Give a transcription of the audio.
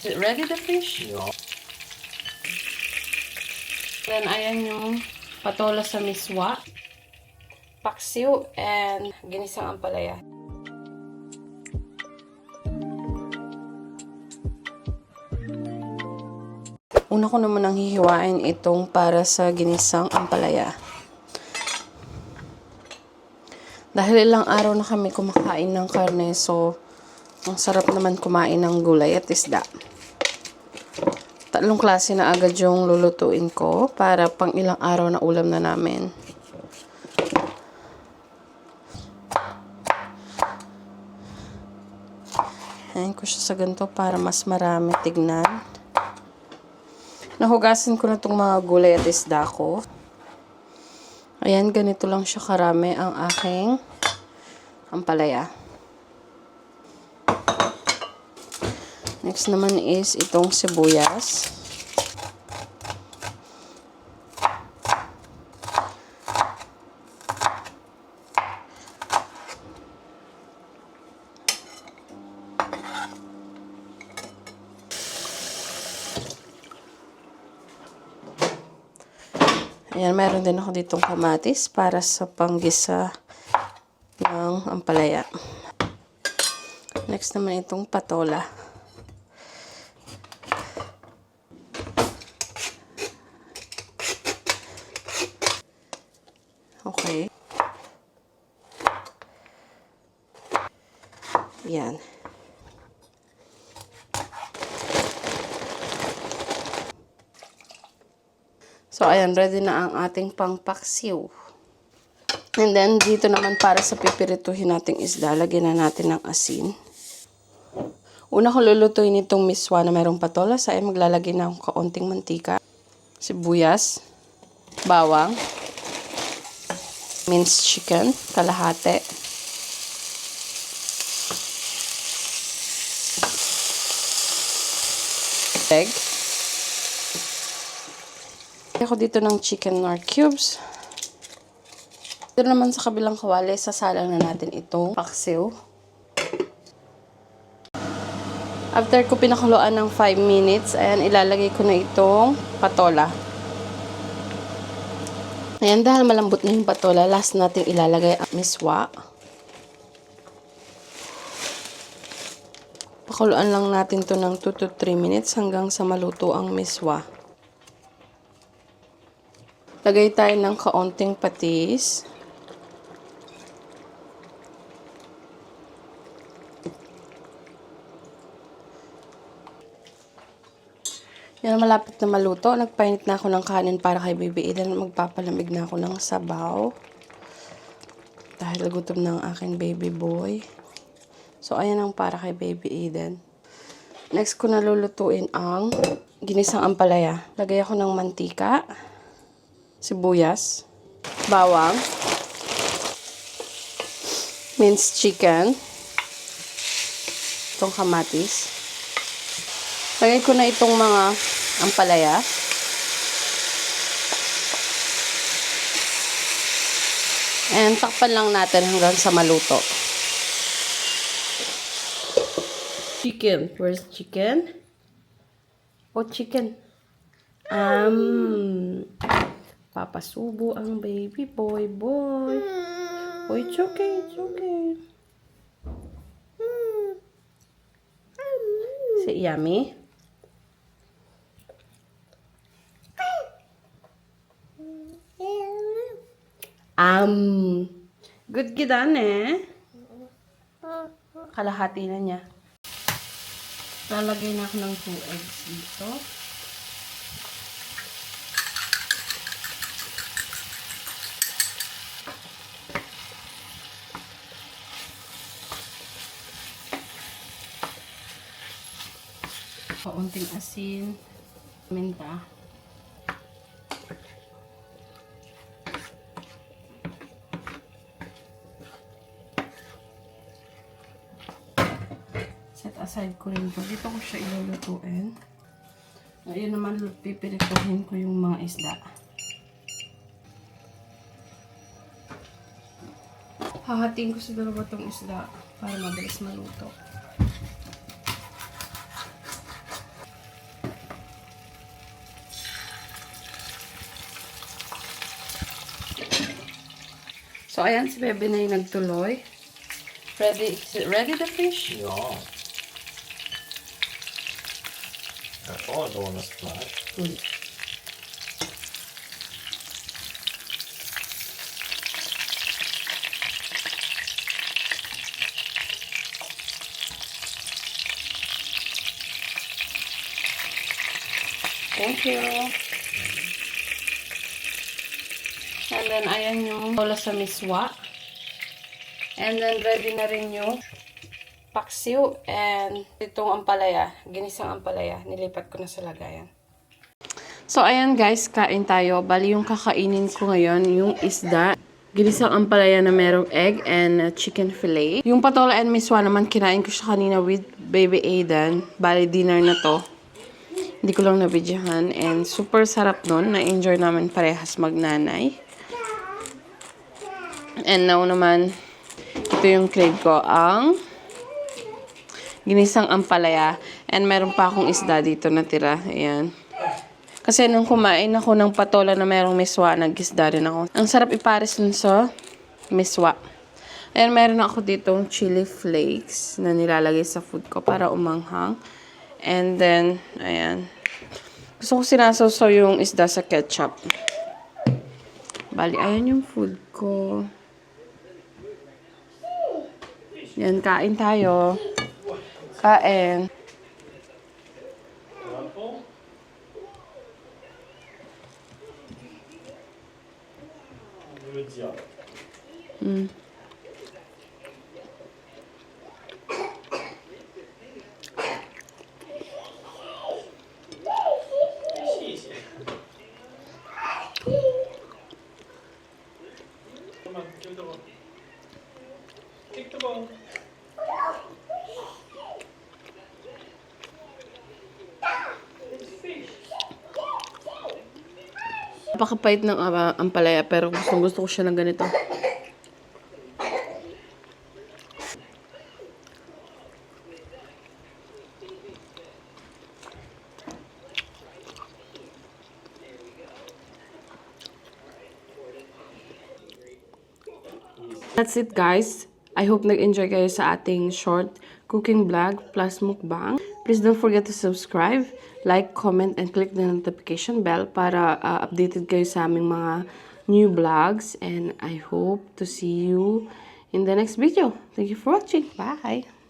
Is it ready, the fish? Yeah. Then, ayan yung patola sa miswa, paksiw, and ginisang ampalaya. Una ko naman ang hihiwain itong para sa ginisang ampalaya. Dahil ilang araw na kami kumakain ng karne, so ang sarap naman kumain ng gulay at isda. Tatlong klase na agad yung lulutuin ko para pang ilang araw na ulam na namin. Ayan ko siya sa ganito para mas marami tignan. Nahugasin ko na itong mga gulay at isda ko. Ayan, ganito lang siya karami ang aking ampalaya. Next naman is itong sibuyas. Ayan, meron din ako ditong kamatis para sa panggisa ng ampalaya. Next naman itong patola. Okay. Yan. So, ayan, ready na ang ating pangpaksiw. And then, dito naman para sa pipirituhin nating isda, lagyan na natin ng asin. Una ko lulutuin itong miswa na mayroong patola. Sa ayan, maglalagay na akong kaunting mantika, sibuyas, bawang, minced chicken, kalahati, egg. Ako dito ng chicken nor cubes. Dito naman sa kabilang kawali, sasalang na natin itong paksiw. After ko pinakuluan ng 5 minutes, ayan, ilalagay ko na itong patola. Ayan, dahil malambot na yung patola, last natin ilalagay ang miswa. Pakuluan lang natin to ng 2 to 3 minutes hanggang sa maluto ang miswa. Lagay tayo ng kaunting patis. Yan, malapit na maluto. Nagpainit na ako ng kanin para kay Baby Eden. Magpapalamig na ako ng sabaw. Dahil gutom na ang aking baby boy. So, ayan ang para kay Baby Eden. Next ko na lulutuin ang ginisang ampalaya. Lagay ako ng mantika, sibuyas, bawang, minced chicken, itong kamatis. Lagay ko na itong mga ampalaya. And takpan lang natin hanggang sa maluto. Chicken. Where's chicken? Oh, chicken. Papasubo ang baby boy. Oh, it's okay. It's okay. Is it yummy? Good gidan eh. Kalahati na niya. Lalagay na ako ng 2 eggs dito. Kaunting asin, minta. Set aside ko rin ito. Dito ko siya ilulutuin. Ngayon naman, pipirituhin ko yung mga isda. Hahatiin ko sa dalawa itong isda para mabilis maluto. So, ayan, si Bebe na yung nagtuloy. Ready the fish? Ja. Jag tar då nästan. Thank you. And then, ayan yung bola sa miswa. And then, ready na rin yung paksiw and itong ampalaya. Ginisang ampalaya. Nilipat ko na sa lagayan. So, ayan guys, kain tayo. Bali, yung kakainin ko ngayon, yung isda. Ginisang ampalaya na merong egg and chicken fillet. Yung patola and miswa naman, kinain ko siya kanina with baby Aiden. Bali, dinner na to. Hindi ko lang nabidyahan. And super sarap nun. Na-enjoy namin parehas magnanay. And now naman, ito yung crave ko. Ang ginisang ampalaya. And meron pa akong isda dito natira. Ayan. Kasi nung kumain ako ng patola na merong miswa, nag-isda rin ako. Ang sarap ipares dun sa miswa. Ayan, meron ako ditong chili flakes na nilalagay sa food ko para umanghang. And then, ayan. Gusto ko sinasawsaw yung isda sa ketchup. Bali, ayan yung food ko. Yan, kain tayo. Kain. Mm. Napakapait ng ampalaya pero gusto ko siya ng ganito. That's it guys. I hope nag-enjoy kayo sa ating short cooking vlog plus mukbang. Please don't forget to subscribe, like, comment, and click the notification bell para updated kayo sa aming mga new vlogs. And I hope to see you in the next video. Thank you for watching. Bye!